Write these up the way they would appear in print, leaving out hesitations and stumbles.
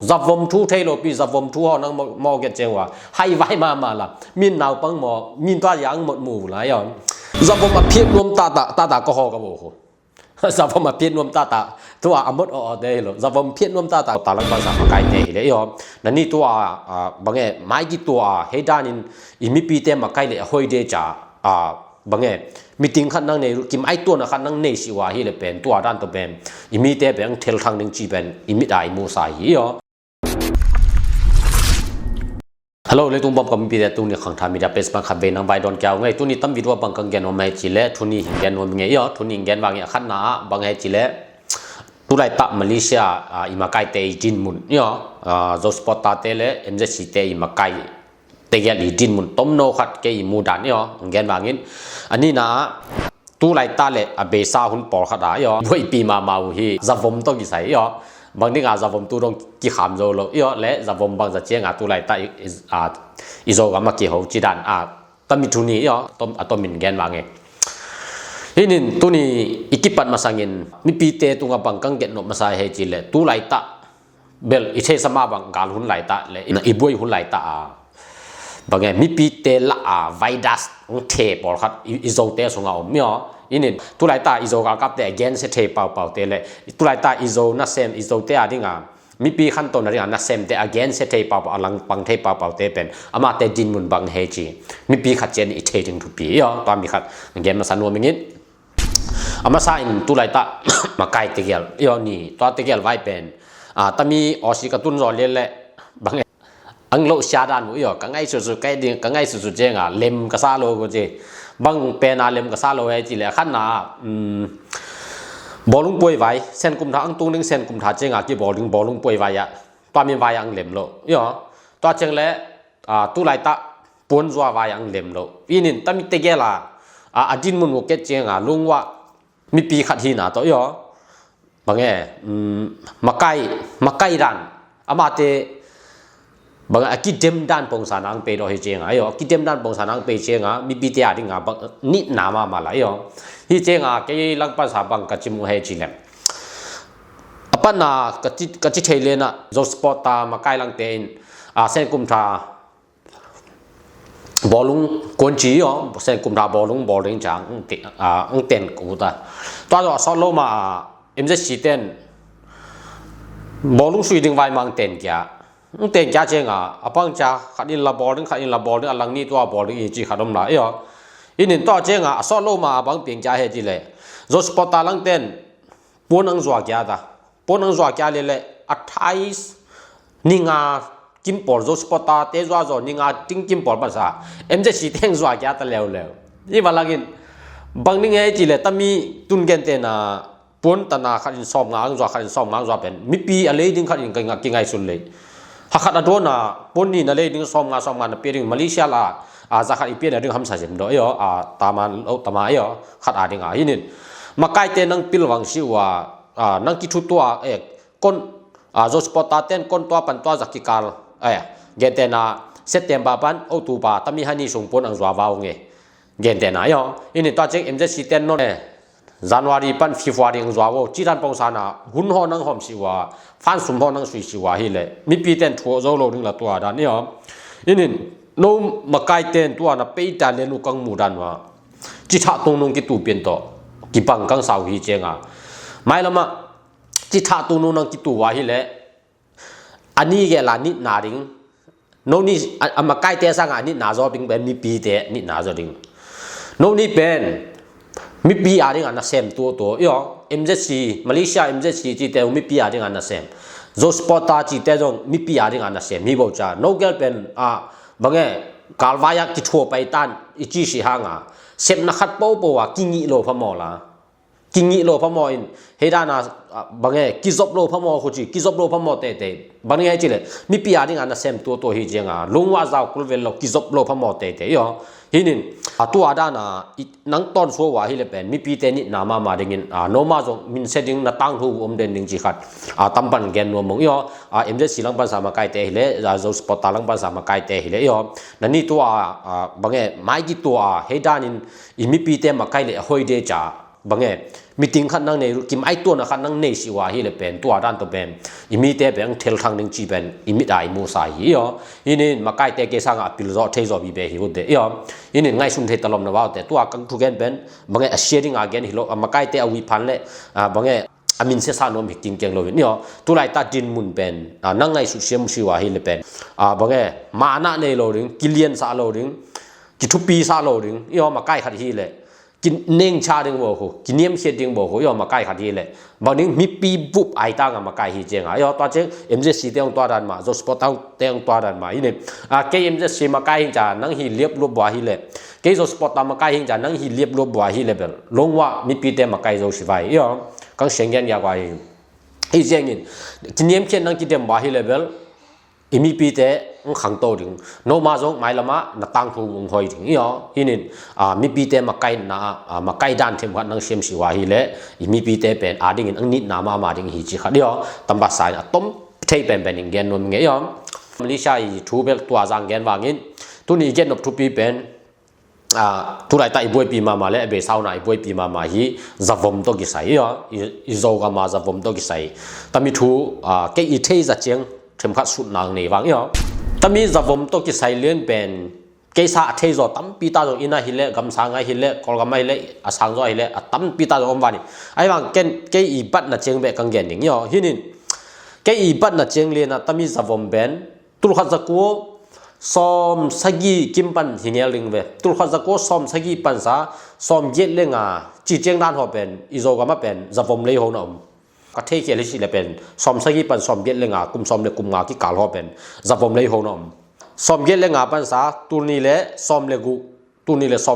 Zavom thu thei lo pi zavom thu ho nang mo ke chengwa hai vai ma la min naw pang mo min twa yang mot mu la yo zavom ma phiet nuam ta ko ho ka bo ho zavom ma phiet nuam taตัวamot o de lo zavom phiet nuam ta lang ba sa ma kai te le yo naniตัวbange mai giตัว hedanin imi pi te ma kai le hoi de cha bange meeting khan nang ne kim ai to na khan nang ne si wa hi le pen tua dan to pen imi te beng thel thang ning chi pen imi dai mu sai hi yo Hello เลยตุ้งบอมกับมีเดียตุ้งนี่ขังทามีเดียเพสบังขับเบนังใบดอนแก้วไงตุ้งนี่ตั้มวิดว่าบังกังแกนว่าไม่จิเล่ทุนนี่หิงแกนว่าไงย่อทุนนี่แกนว่าไงขันหนาบางไงจิเล่ตุไลตะมาเลเซียอิมาไกเตยจินมุนย่อโจสปอตตาเตเล่เอ็มเจซีเตอิมาไกเตยลีจินมุนต้มโนขัดเกยมูดานย่อแกนว่างี้อันนี้นะตุไลตาเล่อเบซาหุนปอลขัดย่อด้วยปีมาฮีจะวมต้องกี่ใส่ย่อบางทีอาจจะผมตัวต้องกี่ขามโจโลอีและจะผมบางจะเจียงตัวไหลตาอิโซก็มากี่หัวจีดันตั้มมีทุนนี้ต้มมินแกนว่าไงทีนี้ตัวนี้อีกปัดมาสังเกตมีปีเตตัวกับบางกังเกตนกมาใส่ให้จีเลยตัวไหลตาเบลอิเชสมาบางการหุ่นไหลตาเลยอีบุยหุ่นไหลตาบางไงมีปีเตละไวดัสเทปอลครับอิโซเตส่งเอาไม่อ๋ออินี่ตุไลตาอิโซกากับแต่ again เสเทเป่าเตเลยตุไลตาอิโซนัสเซมอิโซเตอะดิงามีปีขั้นต้นอะไรนัสเซมแต่ again เสเทเป่าอลังปังเทเป่าเตเป็นอามาแต่ดินมุนบังเฮจีมีปีขัดเจนอิเทถึงทุกปีอ๋อตอนมีขัด again มาสานวนมิงิอามาซาอินตุไลตามาไกเตเกลอ๋อนี่ตัวเตเกลไว้เป็นตามีออสิกตุนรอเล่นแหละบางอังโลชาดานอ๋อกังไงสุดๆใกล้ดิกังไงสุดๆเจงเลมกะซาโลก็เจบางเป็นอาเลมกับซาโลเฮจิเลยขันนาบอลลุงป่วยไว้เส้นกุมทาอังตุงนึงเส้นกุมทาเจงกี่บอลลุงป่วยไว้อะตัวมีไว้อังเลมโลย่อตัวเจงเลยตุไลตะปนจัวไว้อังเลมโลอีนี่ตั้มมีเตเกล่ะจินมุนโอเกเจงลุงว่ามีปีขัดหินาตัวย่อบางแง่มาไกรันอามาเตบางกิเดมด้านปงสานังเปโดเฮเจงอ่ะกิเดมด้านปงสานังเปเจงอ่ะมีปีเตียดิงอ่ะนินามาละย่อฮิเจงอ่ะเกยลังปัสสาบังกะจิมุเฮจิเลมอปันนากะจิเทเลนะโจสปอตตามาไกลังเตนเซนกุมทาบอลลุงกวนจีอ๋อเซนกุมทาบอลลุงจางอังเตนกูตาตัวซอโลมาเอ็มเจซีเตนบอลลุงสุยดิงไวมังเตนแกเต็งจ้าเจงปังจ้าขัดอินลาบอลอลังนี่ตัวบอลอีจีขัดอมละอินินตัวเจงสอโลมาบังเปียงจ้าเฮจิเลยโจสปอตตาลังเต้นปนังจัวแกตาปนังจัวแกเลยอัฐไอส์นิงากิมปอลโจสปอตตาเตจัวนิงาติงกิมปอลภาษาเอ็มจะสีเทงจัวแกตาแล้วนี่ว่าลักินบังนิงเฮจิเลยแต่มีตุนเกนเตนะปนตนาขัดอินซ้อมงางจัวขัดอินซ้อมงางจัวเป็นมีปีอะไรดิ้งขัดอินกิงไงสุดเลยฮักขัดโดนะปนนี่นั่นเลยดิ้งซ้อมงานเปรี้ยงมาเลเซียละจะขัดอีเปียนดิ้งทำสายเสมดตามาขัดดิ้งอินินมาไกเตนังพิลวังชิวนังกิทุตัวคนโจสปอตตาเตนคนตัวปันตัวจักริกาลเกนเตนะเซตเตมบาปันโอตูบาตามีฮันนี่ส่งปนอังจัววาวเงเกนเตนะอินินตัวเจงเอ็มเจซีเตนโน่January ปันFebruary อังจัววจีรันปงสานะหุ่นหอนังหอมชิวฟันสุ่มหอนังสุยชิวฮิเลมีปีเตนทัวโจโลนึงละตัวด้านนี้อินินโนมาไกเตนตัวน่ะไปตาเลนุกังมูดันว่าจิตะตรงนงกิตูเปียนโตกิปังกังสาวฮีเจงไม่ละมาจิตะตรงนงนังกิตูวาฮิเลอันนี้แกลานินาริงโนนี่มาไกเตสังอันนี้นาจอบิงเป็นมีปีเตนินาจอริงโนนี่เป็นมีปีอาริงอันนั้นเซมตัวเอ็มเจซีมาเลเซียเอ็มเจซีจีเตอมีปีอาริงอันนั้นเซมโจสปอตตาจีเตจงมีปีอาริงอันนั้นเซมมีบอกจ้าโนเกลเป็นบางแง่กาลวายกิทัวไปตันอิจิสิฮังเซมนักขัดโป๊ะว่ากิงิโลพมอละกิงิโลพมออินเฮดานาบางแง่กิจบโลพมอคุจิกิจบโลพมอเตบางแง่จีเลยมีปีอาริงอันนั้นเซมตัวฮีเจงลุงว่าเจ้าคุลเวลโลกิจบโลพมอเตฮินินตัวอาดานานังตอนชัวว่าฮิเลเป็นมีปีเตนินามาดิงินโนมาจงมินเซดิงนาตังทูเดนดิงจิขัดตัมปันแกนนัวมงเอ็มเจสีลังปันสามาไกเตฮิเลโจสปอตตาลังปันสามาไกเตฮิเลนั่นนี่ตัวบางแง่ไม่กี่ตัวเฮดานินมีปีเตมาไกเลหอยเดจ่า บางมีติงขันนั่งในกิมไอตัวนะขันนั่งในสิวาฮิเลเป็นตัวด้านตัวเป็นอิมิเตเป็นเทลทางหนึ่งจีเป็นอิมิได้มูสายอีอ๋ออินี่มาใกล้แต่เกสังอพิลจอเทจอบีเบฮิวเดอีอ๋ออินี่ง่ายสุดเทตลอมนะว่าแต่ตัวกังทุกแกนเป็นบางเชียริงอาเกนฮิโลมาใกล้แต่อวิพันเลยบางอามินเซซานอมฮิกิงเกงโลวินนี่อ๋อตัวไลตัดดินมุนเป็นนั่งง่ายสุดเสียมสิวาฮิเลเป็นบางมาหน้าในโลดึงกิเลียนซาโลดึงกิทุปีซาโลดึงอีอ๋อมาใกล้ขัดฮีเลยกินเน่งชาดึงบ่โหกินเนียมเสียดึงบ่โหยอมาใกล้ขัดฮีเลยบางนึงมีปีบุบไอตางมาใกล้ฮีเจงอ่ะยอตัวเจง MJC เตียงตัวดันมาจอสปอร์ตเตียงตัวดันมาอีนี่เก MJC มาใกล้จานังฮีเรียบรวบบ่ฮีเลยเกจอสปอร์ตมาใกล้จานังฮีเรียบรวบบ่ฮีเลยเบลลงว่ามีปีเตมาใกล้จอสิไว้ยอกังเสียงยันยากว่าฮีเจงกินเนียมเขียนนังกิเตมบ่ฮีเลยเบลอิมีปีเตขังโตดึงโนมาจงไม่ละมานักตังทูงหอยถึงอีอ๋อฮินินมีปีเตมาไกมาไกด้านเทมขัดนังเสียมสิวาฮิเลอิมีปีเตเป็นดิ่งอันนิดนามาดิ่งฮิจิขัดเดียวตั้มบัสสายต้มเทเป็นอิงเกนนมเงี้ยอ๋อมลิชาอีทูเบลตัวจังเกนวางินตุนีเกนนบทูปีเป็นทุไรตาอีบวยปีมาเลยเบสาวน่ะอีบวยปีมาฮีจับวมโตกิไซอ๋ออีโจกามาจับวมโตกิไซตามีทูเกอีเทจะเจียงเทมขัดสุดนางในวางอ๋อตามีจับวมโตกิไซเลียนเป็นเกษาเทจอตั้มปีตาจงอินาฮิเลกำสังไอฮิเลกอลกำไมเลอสังจอฮิเลตั้มปีตาจงอมวานี่ไอ้วางเกอีบัดน่ะเจียงเบกังเกนอย่างอ๋อฮินินเกอีบัดน่ะเจียงเลียนตามีจับวมเป็นตุลขัดจักวัวซ้อมสกีกิมปันหิเงลิงเวตุลขัดจักวัวซ้อมสกีปันซาซ้อมเย็ดเลงจีเจียงด้านหัวเป็นอิโซกามาเป็นจับวมเลยหัวหนอมก็เทเกลิสิเลเป็นซ้อมสกีปันซ้อมเย็ดเลงกุมซ้อมเลกุมที่กาลหัวเป็นจับวมเลยหัวหนอมซ้อมเย็ดเลงปันซาตุลนี่เลซ้อมเลกุตุลนี่เลซ้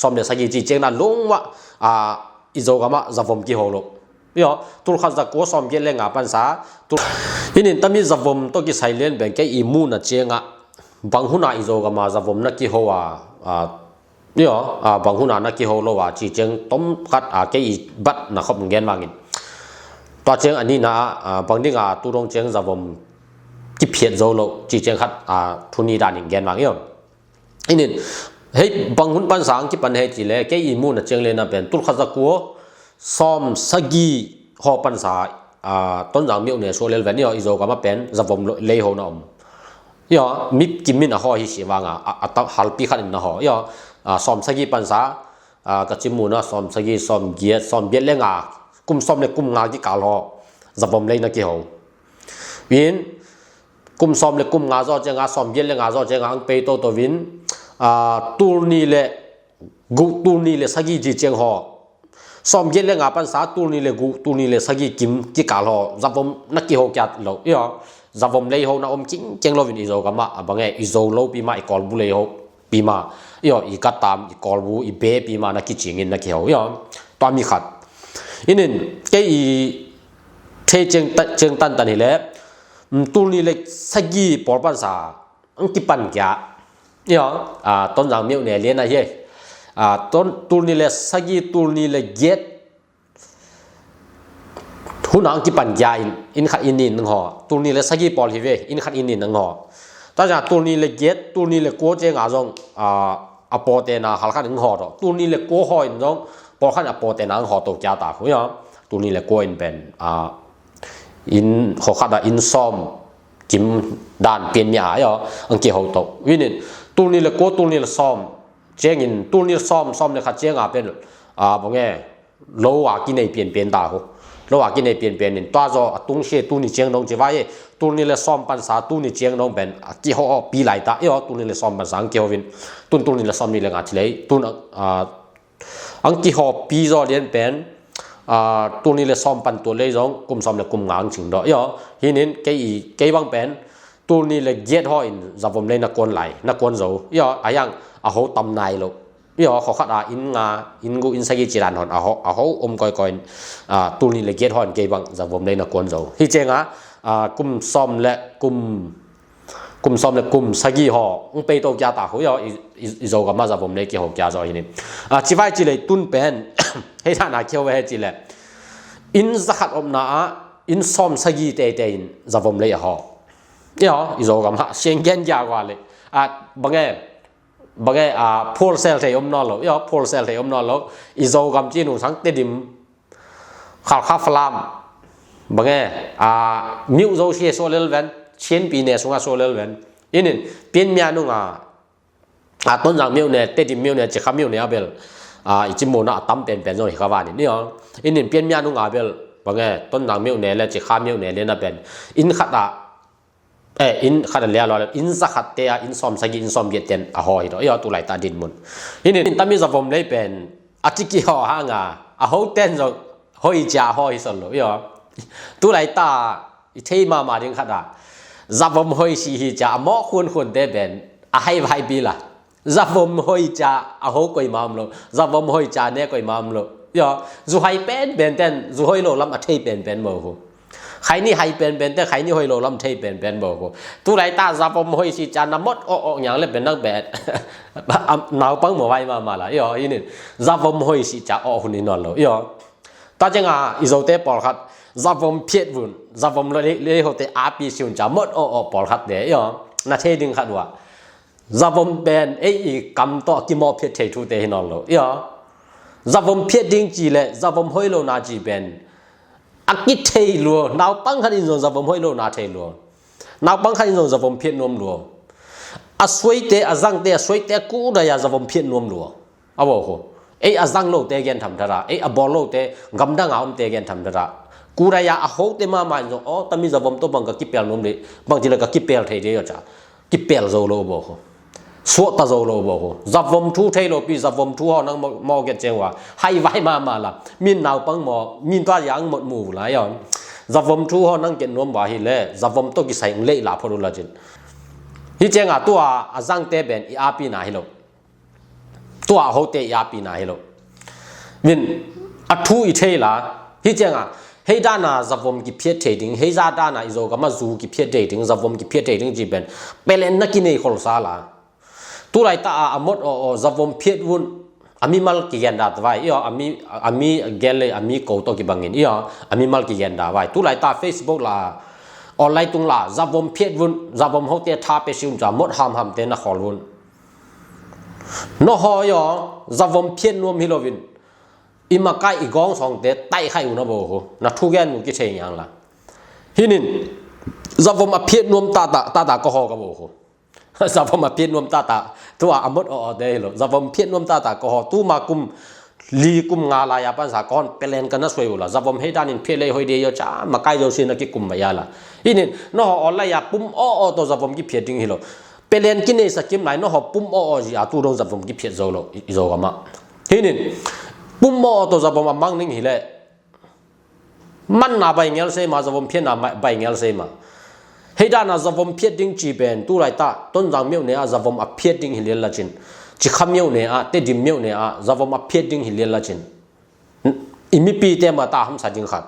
อมเลสกีจีเจียงด้านลงว่าอิโซกามาจับวมกี่หัวโลยอตุลขัดจักวัวซ้อมเย็ดเลงปันซาตุลฮินินตามีจับวมโตกิไซเลนเป็นแกอีมูน่ะเจียงบางหุ่นอิโซกามาจับวมนักกี่หัวนี่อ๋อบางหุ่นนักกี่หัวโลว่าจีเจียงต้มขัดแกอีบัดนะครับเงี้ยมางินตัวเจียงอันนี้นะบางทีตุรงเจียงจับวมกิเพียรโจโลจีเจียงขัดทุนีดานิเงี้ยมางี้อินินเฮ้ยบางหุ่นปันสังกิปันเฮจิเลแกอีมูน่ะเจียงเลน่ะเป็นตุลขัดจักวัวซ้อมสกีหอปันสาต้นจังมิวเนี่ยโซเลลเวนเนี่ยอิโซกามาเป็นจับวมเลยหัวนอมยอมิกิมินหอฮิสิวางฮัลปีขันนะหอยอซ้อมสกีปันสากจิมูนะซ้อมสกีซ้อมเกียร์ซ้อมเบียดเลงกุมซ้อมเลกุมงาที่กาลหอจับวมเลยนะกี่หอวินกุมซ้อมเลกุมงาจอเจงซ้อมเบียดเลงจอเจงอังเปโตตัววินตูนี่เลกุตูนี่เลสกีจีเจงหอซ้อมเย็ดเลงปันสาตูนี่เลกุตูนี่เลสกีกิมที่กาลหอจับวมนักกี่หอแก่โลยอจับวมเลยหัวนะจริงเจงโลวินอิโซกามาบางอิโซโลปีมาอีกอลบุเลยหัวปีมาอีกัดตามอีกอลบุอีเบปีมานักกิจงินนักเขียวตัวมีขัดอินินแกอีเทเจงตันนี่แหละตูนี่เลสกีปอลปันสาอังกิปันแก่ต้นจังมิวเนี่ยเลี้ยนอะไรต้นตูนี่เลสกีตูนี่เลเย็ดหุ่นอังกิปัญญาอินขัดอินนินนึงหอตูนี่เลสกีปอลฮิเวอินขัดอินนินนึงหอตอนจากตูนี่เลเย็ดตูนี่เลโกเจงอาจงอปอเตนะฮัลขัดนึงหอต่อตูนี่เลโกหอยนึงปอขัดอปอเตนะหอตกจ้าตาคุยตูนี่เลโกอินเป็นอินขอขัดอินซอมจิมด่านเปลี่ยนยาอังเกี่ยวตกวินิตูนี่เลโกตูนี่เลซอมเจงอินตูนี่ซ้อมเลยค่ะเจงเป็นบางแง่โลวากินในเปลี่ยนตาหูโลวากินในเปลี่ยนนี่ตัวจอตุ้งเชตูนี่เจงน้องจะว่าตูนี่เลยซ้อมปันสาตูนี่เจงน้องเป็นกี่หัวปีไหลตาตูนี่เลยซ้อมปันสาเกี่ยววินตูนี่เลยซ้อมนี่เลยงาทีเลยตูนอังกี่หัวปีจอเรียนเป็นตูนี่เลยซ้อมปันตัวเลยจงกุมซ้อมเลยกุมงางจึงดอกฮินินเกี่ยบางเป็นตูนี่เลยเย็ดหอยจับผมเลยนักกวนไหลนักกวนโจอายังเขาตำนายลูกเขาขัดอินงาอินกูอินสกีจีรันหอนเขาก้อยตูนี่เลยเกียร์หอนเกี่ยบังจะผมเลยนักกวนโจที่เจงกุมซ้อมและกุมซ้อมและกุมสกีหอไปโตยาตาเขาอิโซกับมาจะผมเลยเกี่ยวกับยาจอยนี่จีไว้จีเลยตุนเป็นให้ท่านอาเขียวไว้ให้จีเลยอินสักอมนาอินซ้อมสกีเตอินจะผมเลยหออิโซกับมาเชียงเกนยากว่าเลยบางแง่ บางไงพอลเซลเทอมนอลยอพอลเซลเทอมนอลอีโซกัมจีนุสังเตดิมข่าวฟลามบางไงมิวโซเชียโซเลลเวนเชียนปีเนสุงาโซเลลเวนอินินเปียนเมียนุงต้นจากมิวเนเตดิมมิวเนจิคามิวเนอาเบลอิจิโมนาตั้มเป็นโซนิคาวานี่อ๋ออินินเปียนเมียนุงอาเบลบางไงต้นจากมิวเนและจิคามิวเนเลน่าเป็นอินขัดอินขัดเลียรออินสักขัดเตียอินซอมสกิอินซอมเยเตนหอยตัวตุไลตาดินมุนอินินตามิซาฟอมเลยเป็นอาจิกิฮอฮางหอยเตนโซหอยจ่าหอยสโลยอตุไลตาอิเทมาดิงขัดซาฟอมหอยชีฮิจ่าหมอคนเตเป็นให้ไว้บีละซาฟอมหอยจ่าหอยกอยมามโลซาฟอมหอยจ่าเนกอยมามโลยอจูไฮเป็นเตนจูหอยโลลำอัเทเป็นโมโหใครนี่ไฮเป็นแต่ใครนี่หอยโลลำเทเป็นโมโหตุไลตาซาฟอมหอยชีจ่านำหมดอย่างเล็บเป็นนักแบดหนาวปังหมอไว้มาละยออินิซาฟอมหอยชีจ่าหุ่นนี่นอนโลยอตาจังอิโซเตปอลคัดซาฟอมเพียดวุนซาฟอมเลยเขาเตอาปีชิวจ่าหมดปอลคัดเดียยอนาเทดึงขัดว่าซาฟอมเป็นกำต่อกิมอเพียดเททุเตหินอนโลยอซาฟอมเพียดดึงจีเลยซาฟอมหอยโลนาจีเป็นอักกิเทลัวนาวปังขันอินโซซาฟอมหอยโลนาเทลัวนาวปังขันอินโซซาฟอมเพียดนวมลัวสวยเตอจังเตสวยเตกูได้ยาซาฟอมเพียดนวมลัวเอาบ่โหอจังโลเตเกนทำทาระบอลโลเตกำดังเอาเตเกนทำทาระกูได้ยาโหเตมาอินโซตามิซาฟอมตัวบังกะกิเปลนวมเลยบางทีละกะกิเปลเทเดียจ้ะกิเปลโซโลบ่โหสวตาโซโลบ่โหซาฟอมทูเทโลปีซาฟอมทูฮอนังมอเกเจงว่าให้ไว้มาละมินนาวปังมอมินตัวยังหมดหมู่หลายอย่างซาฟอมทูฮอนังเกนนวมว่าฮิเลซาฟอมตัวกิใส่เละลาพอรุละจินฮิเจงตัวจังเตเป็นอาปีนาฮิโลตัวโหเตอาปีนาฮิโลมินทูอิเทลาฮิเจงเฮดานาซาฟอมกิเพียเทดิงเฮซาดานาอิโซกามาซูกิเพียเทดิงซาฟอมกิเพียเทดิงจีเป็นเลนนักกินเอคอลซาลาตุไรตาอมดซาฟอมเพียวุนอามีมัลกิยันดาไว้อามีเกลเลยอามีโกโตกิบังเงินอามีมัลกิยันดาไว้ตุไรตา Facebook ลาออนไลน์ตุงลาซาฟอมเพียวุนซาฟอมโฮเตทาเปชิอุนจามดหามเตนะขอลุนนหอยซาฟอมเพียนนวมฮิโลวินอิมาไกอีกองสองเตไตไข่อุนบ่โหนะทุกแกนมุกิเชงยังละฮินินซาฟอมอเพียนนวมตาก็ฮอกบ่โหซาฟอมอเพียนนวมตาตัวอมดเดโลซาฟอมเพียนนวมตาก็ฮอตูมากุมลีกุมงาลายาปันสากอนเปเลนกันนะสวยละซาฟอมเฮดานินเพียเลยฮอยเดียจ้ามาไกโยซินกิกุมมายาละฮินินนอออนไลน์ยาปุ่มตัวซาฟอมกิเพียดิงฮิโลเปเลนกินเนสกิมไหนนอปุ่มจีอาตูดงซาฟอมกิเพียโซโลอิโซกามะฮินินปุ่มตัวซาฟอมมังนิงฮิเลมันนาไปเงลเซมาซาฟอมเพียนาไปเงลเซมาเฮดานาซาฟอมเพียดิงจีเป็นตุไรตาต้นจังเมียวเนอาซาฟอมอเพียดิงฮิเลละจินจิขามเมียวเนอาเตดิมเมียวเนอาซาฟอมอเพียดิงฮิเลละจินอิมิปีเตมาตาหำสัจจิงขัด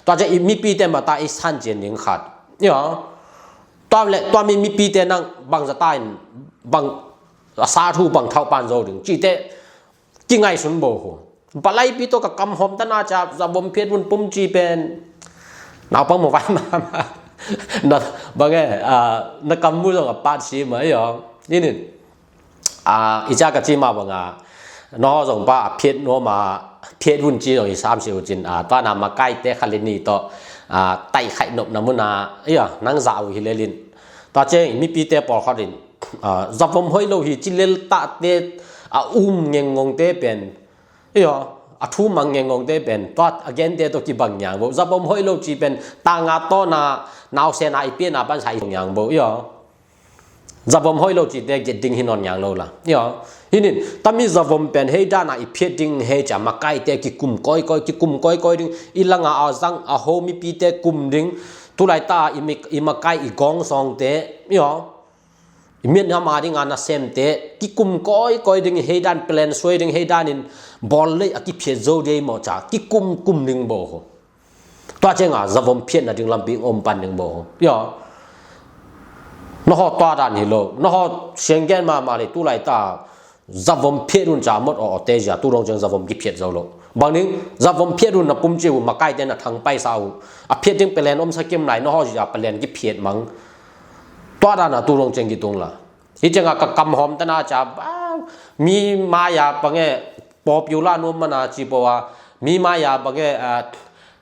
ตัวจะอิมิปีเตมาตาอิสันเจนิงขัดตัวมีปีเตนังบางสไตล์บางสาธุบางเท่าปานโซดึงจีเตกิไงสุนโบโหปลายปีตัวกับกำหอมตนาจะซาฟอมเพียวุนปุ่มจีเป็นนาวปังหมอไว้มานะบางแง่นักกำมือต้องกับปาชีมานี่นี่อีจากจีมาบางน้องส่งป้าเพียรนัวมาเพียรวุ่นจีตรงอี30จินตอนนั้นมาใกล้เตะคาลินีต่อไต่ไข่นบน้ำมันนั่งสาวฮิเลลินตอนเจ้ามีปีเตะปอลคอดินจับผมห้อยโลหิจิเลลตาเตะเงงงเตะเป็นทุ่มมังเงงงเตะเป็นตัวเกนเตะตัวกี่บางอย่างบ่จับผมห้อยโลจีเป็นตางาโตนานาวเซนาอีเปียนาปันใช้อย่างบ่จับผมห้อยโลจีเตะเกดิ้งหินนอย่างโลละฮินินตามีจับผมเป็นเฮดานาอีเพียดิ้งเฮจะมาใกล้เตะกิกุมก้อยกิกุมก้อยดิ้งอีลังจังโฮมีปีเตะกุมดิ้งตุไลตาอีมาใกล้อีกองสองเตะอีเมียนหามาดิ้งนาเซมเตะกิกุมก้อยดิ้งเฮดันเปลนสวยดิ้งเฮดานินบอลเลยกิเพียโซเดย์หมดจ้ากิกุมดิ้งบ่ตัวเจ้าจับผมเพียนดิ้งลำปิงอมปันดิ้งบ่นอตัวด้านฮิโลนอเชียงแกนมาเลยตุไลตาจับผมเพียรุนจามดเตจาตุรงจังจับผมกิเพียโซโลบางนึงจับผมเพียรุนนะปุ่มจิวมาใกล้เดนทางไปสาวเพียดิ้งเปลนอมสกิมไหนนอจะเปลนกิเพียมังตัวด้านตุรงจังกิตรงละที่จังกับกำหอมตนาจับ มีมายาปังเงปอปิวลานวมมนาจิปวามีมายาปังเง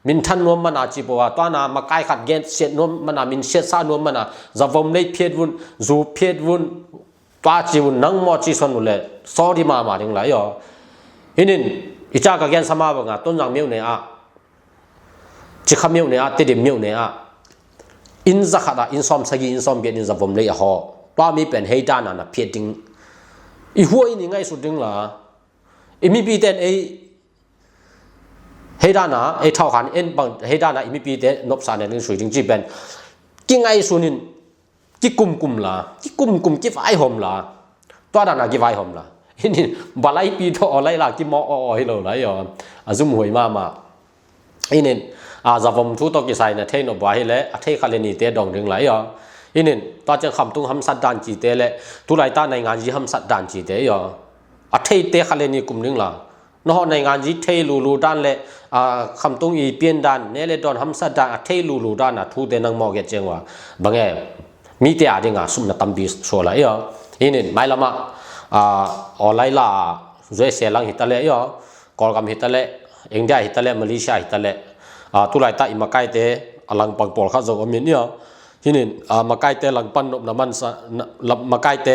มินทันนวมมนาจิปวาตัวนามาไกขัดเกณฑ์เสียนวมมนามินเสียซานวมมนาจะวมเลยเพียดวุนจูเพียดวุนตัวจิวุนนังมอจิสนุเลสอดีมาถึงไรอ๋ออินินอิจากเกณฑ์สมาบังต้นยังเมียวเนอะจิขเมียวเนอะติดเมียวเนอะอินจะขัดอินซอมสกีอินซอมเบียนินจะวมเลยฮอตัวมีเป็นเฮดานาเพียดิงอีหัวอินยังไงสุดดึงล่ะอีมีปีเต็นเฮดานาเท่าขันบังเฮดานาอีมีปีเต็นนบสานเนี่ยนึงสุดดึงจีเป็นกิงไอสุนินกิกุมล่ะกิกุมกิไฟหอมล่ะตัวดานากิไฟหอมล่ะอินี่บาไลปีทออะไรล่ะกิมอให้เราไรอ๋อซุ่มหวยมาอินี่จะผมทุกตัวกิไซเนี่ยเทนอบไว้เลยเทคาเลนีเตดองดึงไรอ๋ออินินตอนจะคำตุ้งคำสัตดานจีเตะเลยทุไลตาในงานจีคำสัตดานจีเตะยอเทเตะขเลนีกุมนึงล่ะนอกในงานจีเทลูด้านเลยคำตุ้งอีเปลี่ยนด้านเนี่ยเลยตอนคำสัตดานเทลูด้านทุเตนังมอเกจงว่าบางแง่มีแต่อะไรง่ะสุ่มนัตัมบีชัวร์เลยอินินไม่ละมาออนไลน์ล่ะเรื่องเสียหลังหิตะเลยกอลกัมหิตะเลยอินเดียหิตะเลยมาเลเซียหิตะเลยทุไลตาอิมาไกเตะอลังปังปอลข้าจงอมินที่นี่มาไกเตลังปันนบน้ำมันมาไกเต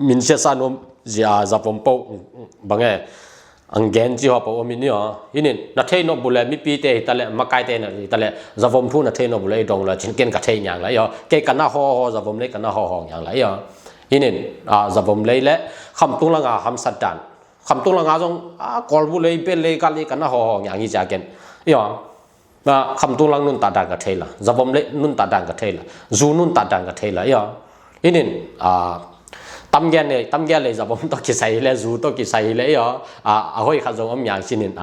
มินเชสานมจะผมปบางแง่อังเกนจีฮอปอมินี่ที่นี่นัทเทนบุเลมีปีเตตะเลมาไกเตนะตะเลจะผมพูนัทเทนบุเลดงละจินเกนกัทเทยอย่างไรเกกันน่าห่อจะผมเล็กกันน่าห่ออย่างไรที่นี่จะผมเลยและคำตุ้งละงาคำสัตดันคำตุ้งละงาจงกอลบุเลเป็นเลยกันเลยกันน่าห่ออย่างนี้จากเกนคำตุ้งลังนุนตาดังกระเทยละจะผมเล่นุนตาดังกระเทยละจูนุนตาดังกระเทยละอินินตั้มแกนเลยจะผมต้องกิใส่เลยจูต้องกิใส่เลยห้อยข้าจงอย่างชินิน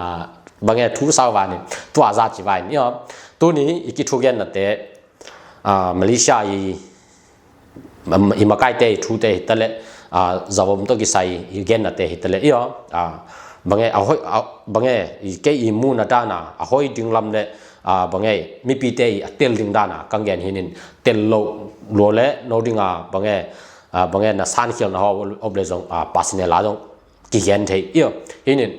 บางแง่ทุสาวานี่ตัวอาซาจิวานี่ตัวนี้อีกทุกแกนนั่นเตมาเลเซียอีมาไกเตทุเตตะเลจะผมต้องกิใส่อีแกนนั่นเตตะเลบางแง่บางแง่อีเกอีมูนาดานาห้อยดึงลำเนี่ยบางไงมีปีเตยเตลดิงดานะกังเกนหินินเตลโลโลเลโนดิงบางไงนะสันเขียวนะฮะอบเลจงปัสเนลาจงกิเกนเทยหินิน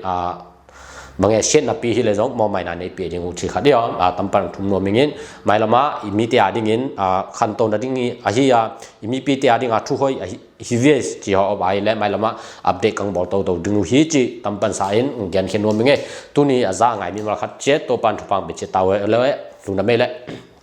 บางไงเช่นนะปีฮิเลจงมอไม่นานในปีดิงอุทิศเดียวตั้มปันทุ่มโนมิงินไม่ละมามีเตียดิงินขันโตนดิงิอาฮิยามีปีเตียดิงทุกคนฮิเวสจีฮอบไอและไม่ละมาอัปเดตกังบอลโตดึงฮิจิตั้มปันสายนเกนเขียนโนมิงินตัวนี้อาจจะไงมีมาคัดเจ็ดตัวปันทุปังเบจิตาวเลยลุงดำไม่เลย